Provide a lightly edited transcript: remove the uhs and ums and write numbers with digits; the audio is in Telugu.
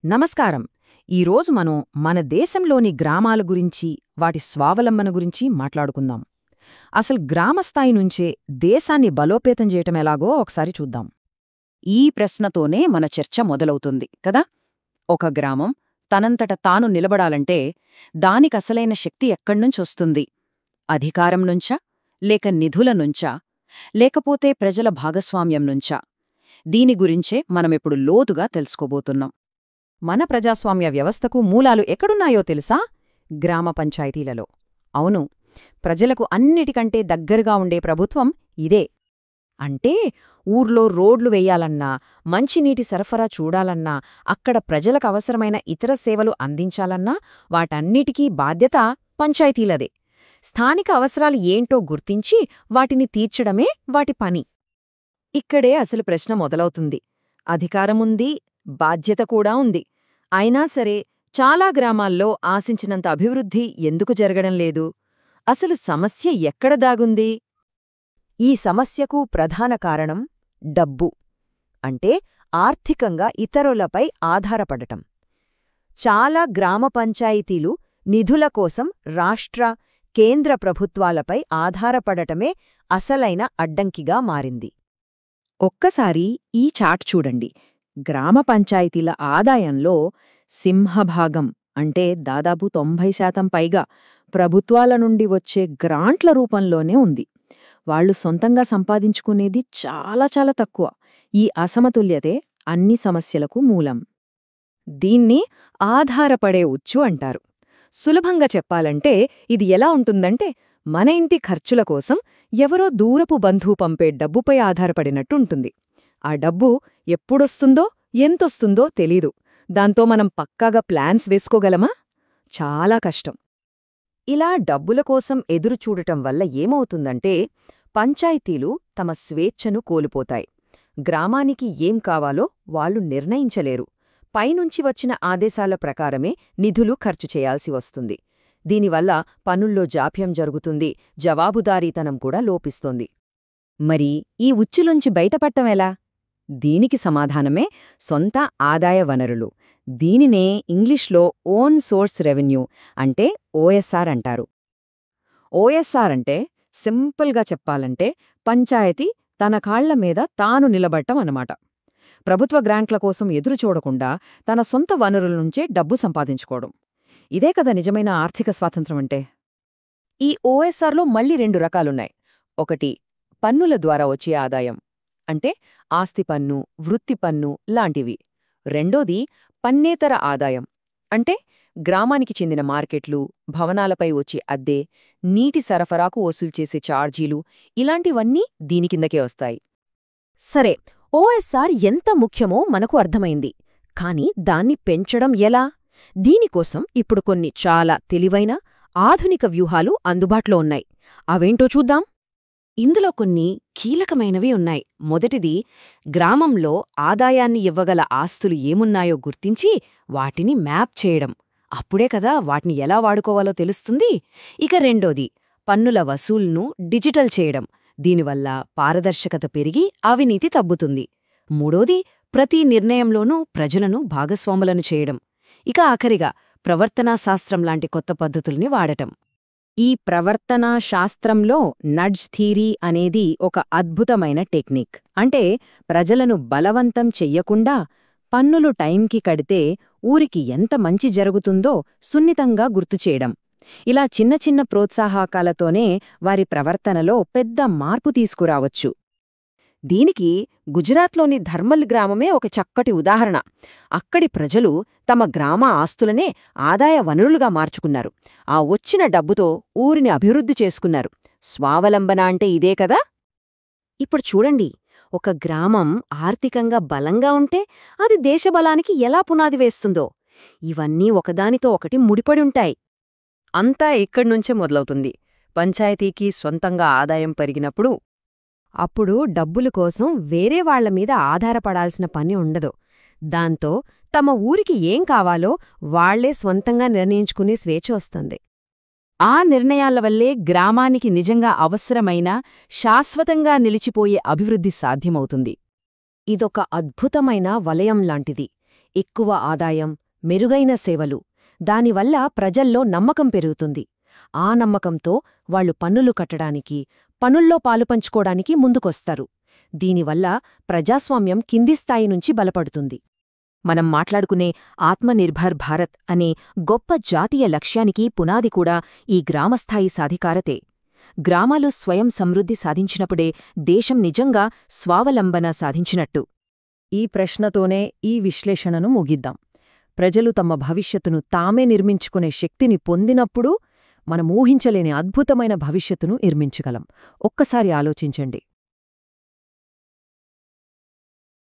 నమస్కారం. ఈరోజు మనం మన దేశంలోని గ్రామాల గురించి, వాటి స్వావలంబన గురించి మాట్లాడుకుందాం. అసలు గ్రామస్థాయి నుంచే దేశాన్ని బలోపేతం చేయటం ఎలాగో ఒకసారి చూద్దాం. ఈ ప్రశ్నతోనే మన చర్చ మొదలవుతుంది కదా. ఒక గ్రామం తనంతట తాను నిలబడాలంటే దానికసలైన శక్తి ఎక్కడ్నుంచొస్తుంది? అధికారం నుంచా, లేక నిధుల నుంచా, లేకపోతే ప్రజల భాగస్వామ్యం నుంచా? దీని గురించే మనమిప్పుడు లోతుగా తెలుసుకోబోతున్నాం. మన ప్రజాస్వామ్య వ్యవస్థకు మూలాలు ఎక్కడున్నాయో తెలుసా? గ్రామ పంచాయతీలలో. అవును, ప్రజలకు అన్నిటికంటే దగ్గరగా ఉండే ప్రభుత్వం ఇదే. అంటే ఊర్లో రోడ్లు వెయ్యాలన్నా, మంచినీటి సరఫరా చూడాలన్నా, అక్కడ ప్రజలకు అవసరమైన ఇతర సేవలు అందించాలన్నా వాటన్నిటికీ బాధ్యత పంచాయతీలదే. స్థానిక అవసరాలు ఏంటో గుర్తించి వాటిని తీర్చడమే వాటి పని. ఇక్కడే అసలు ప్రశ్న మొదలవుతుంది. అధికారముంది, బాధ్యత కూడా ఉంది. అయినా సరే చాలా గ్రామాల్లో ఆశించినంత అభివృద్ధి ఎందుకు జరగడం లేదు? అసలు సమస్య ఎక్కడ దాగుంది? ఈ సమస్యకు ప్రధాన కారణం డబ్బు. అంటే ఆర్థికంగా ఇతరులపై ఆధారపడటం. చాలా గ్రామ పంచాయతీలు నిధుల కోసం రాష్ట్ర, కేంద్ర ప్రభుత్వాలపై ఆధారపడటమే అసలైన అడ్డంకిగా మారింది. ఒక్కసారి ఈ చార్ట్ చూడండి. గ్రామ పంచాయతీల ఆదాయంలో సింహభాగం, అంటే దాదాపు 90% పైగా ప్రభుత్వాల నుండి వచ్చే గ్రాంట్ల రూపంలోనే ఉంది. వాళ్లు సొంతంగా సంపాదించుకునేది చాలా చాలా తక్కువ. ఈ అసమతుల్యతే అన్ని సమస్యలకు మూలం. దీన్ని ఆధారపడే ఉచ్చు అంటారు. సులభంగా చెప్పాలంటే ఇది ఎలా ఉంటుందంటే, మన ఇంటి ఖర్చుల కోసం ఎవరో దూరపు బంధువు పంపే డబ్బుపై ఆధారపడినట్టుంటుంది. ఆ డబ్బు ఎప్పుడొస్తుందో, ఎంతొస్తుందో తెలీదు. దాంతో మనం పక్కాగా ప్లాన్స్ వేసుకోగలమా? చాలా కష్టం. ఇలా డబ్బుల కోసం ఎదురుచూడటం వల్ల ఏమవుతుందంటే, పంచాయతీలు తమ స్వేచ్ఛను కోల్పోతాయి. గ్రామానికి ఏం కావాలో వాళ్లు నిర్ణయించలేరు. పైనుంచి వచ్చిన ఆదేశాల ప్రకారమే నిధులు ఖర్చు చేయాల్సి వస్తుంది. దీనివల్ల పనుల్లో జాప్యం జరుగుతుంది, జవాబుదారీతనం కూడా లోపిస్తోంది. మరి ఈ ఉచ్చులోంచి బయటపడటమెలా? దీనికి సమాధానమే సొంత ఆదాయ వనరులు. దీనినే ఇంగ్లీష్లో ఓన్ సోర్స్ రెవెన్యూ అంటే ఓఎస్ఆర్ అంటారు. ఓఎస్ఆర్ అంటే సింపుల్గా చెప్పాలంటే పంచాయతీ తన కాళ్ల మీద తాను నిలబడటం అన్నమాట. ప్రభుత్వ గ్రాంట్ల కోసం ఎదురుచూడకుండా తన సొంత వనరుల నుంచే డబ్బు సంపాదించుకోవడం. ఇదే కదా నిజమైన ఆర్థిక స్వాతంత్రం అంటే. ఈ ఓఎస్ఆర్లో మళ్ళీ 2 రకాలున్నాయి. ఒకటి పన్నుల ద్వారా వచ్చే ఆదాయం, అంటే ఆస్తి పన్ను, వృత్తి పన్ను లాంటివి. రెండోది పన్నేతర ఆదాయం, అంటే గ్రామానికి చెందిన మార్కెట్లు, భవనాలపై వచ్చే అద్దె, నీటి సరఫరాకు వసూలు చేసే ఛార్జీలు, ఇలాంటివన్నీ దీని కిందకే వస్తాయి. సరే, ఓఎస్ఆర్ ఎంత ముఖ్యమో మనకు అర్థమైంది. కాని దాన్ని పెంచడం ఎలా? దీనికోసం ఇప్పుడు కొన్ని చాలా తెలివైన, ఆధునిక వ్యూహాలు అందుబాటులో ఉన్నాయి. అవేంటో చూద్దాం. ఇందులో కొన్ని కీలకమైనవి ఉన్నాయి. మొదటిది, గ్రామంలో ఆదాయాన్ని ఇవ్వగల ఆస్తులు ఏమున్నాయో గుర్తించి వాటిని మ్యాప్ చేయడం. అప్పుడే కదా వాటిని ఎలా వాడుకోవాలో తెలుస్తుంది. ఇక రెండోది, పన్నుల వసూలును డిజిటల్ చేయడం. దీనివల్ల పారదర్శకత పెరిగి అవినీతి తగ్గుతుంది. మూడోది, ప్రతి నిర్ణయంలోనూ ప్రజలను భాగస్వాములను చేయడం. ఇక ఆఖరిగా, ప్రవర్తనా శాస్త్రం లాంటి కొత్త పద్ధతుల్ని వాడటం. ఈ ప్రవర్తనా శాస్త్రంలో నడ్జ్ థీరీ అనేది ఒక అద్భుతమైన టెక్నిక్. అంటే ప్రజలను బలవంతం చెయ్యకుండా పన్నులు టైంకి కడితే ఊరికి ఎంత మంచి జరుగుతుందో సున్నితంగా గుర్తుచేయడం. ఇలా చిన్న చిన్న ప్రోత్సాహకాలతోనే వారి ప్రవర్తనలో పెద్ద మార్పు తీసుకురావచ్చు. దీనికి గుజరాత్లోని ధర్మల్ గ్రామమే ఒక చక్కటి ఉదాహరణ. అక్కడి ప్రజలు తమ గ్రామ ఆస్తులనే ఆదాయ వనరులుగా మార్చుకున్నారు. ఆ వచ్చిన డబ్బుతో ఊరిని అభివృద్ధి చేసుకున్నారు. స్వావలంబన అంటే ఇదే కదా. ఇప్పుడు చూడండి, ఒక గ్రామం ఆర్థికంగా బలంగా ఉంటే అది దేశబలానికి ఎలా పునాది వేస్తుందో. ఇవన్నీ ఒకదానితో ఒకటి ముడిపడి ఉంటాయి. అంతా ఇక్కడ్నుంచే మొదలవుతుంది. పంచాయతీకి సొంతంగా ఆదాయం పెరిగినప్పుడు అప్పుడు డబ్బుల కోసం వేరే వాళ్లమీద ఆధారపడాల్సిన పని ఉండదు. దాంతో తమ ఊరికి ఏం కావాలో వాళ్లే స్వంతంగా నిర్ణయించుకునే స్వేచ్ఛ వస్తుంది. ఆ నిర్ణయాల వల్లే గ్రామానికి నిజంగా అవసరమైన, శాశ్వతంగా నిలిచిపోయే అభివృద్ధి సాధ్యమవుతుంది. ఇదొక అద్భుతమైన వలయం లాంటిది. ఎక్కువ ఆదాయం, మెరుగైన సేవలు. దానివల్ల ప్రజల్లో నమ్మకం పెరుగుతుంది. ఆ నమ్మకంతో వాళ్లు పన్నులు కట్టడానికి, పనుల్లో పాలుపంచుకోడానికి ముందుకొస్తారు. దీనివల్ల ప్రజాస్వామ్యం కింది స్థాయి నుంచి బలపడుతుంది. మనం మాట్లాడుకునే ఆత్మనిర్భర్ భారత్ అనే గొప్ప జాతీయ లక్ష్యానికి పునాది కూడా ఈ గ్రామస్థాయి సాధికారతే. గ్రామాలు స్వయం సమృద్ధి సాధించినప్పుడే దేశం నిజంగా స్వావలంబన సాధించినట్టు. ఈ ప్రశ్నతోనే ఈ విశ్లేషణను ముగిద్దాం. ప్రజలు తమ భవిష్యత్తును తామే నిర్మించుకునే శక్తిని పొందినప్పుడు మనం ఊహించలేని అద్భుతమైన భవిష్యత్తును నిర్మించగలం. ఒక్కసారి ఆలోచించండి.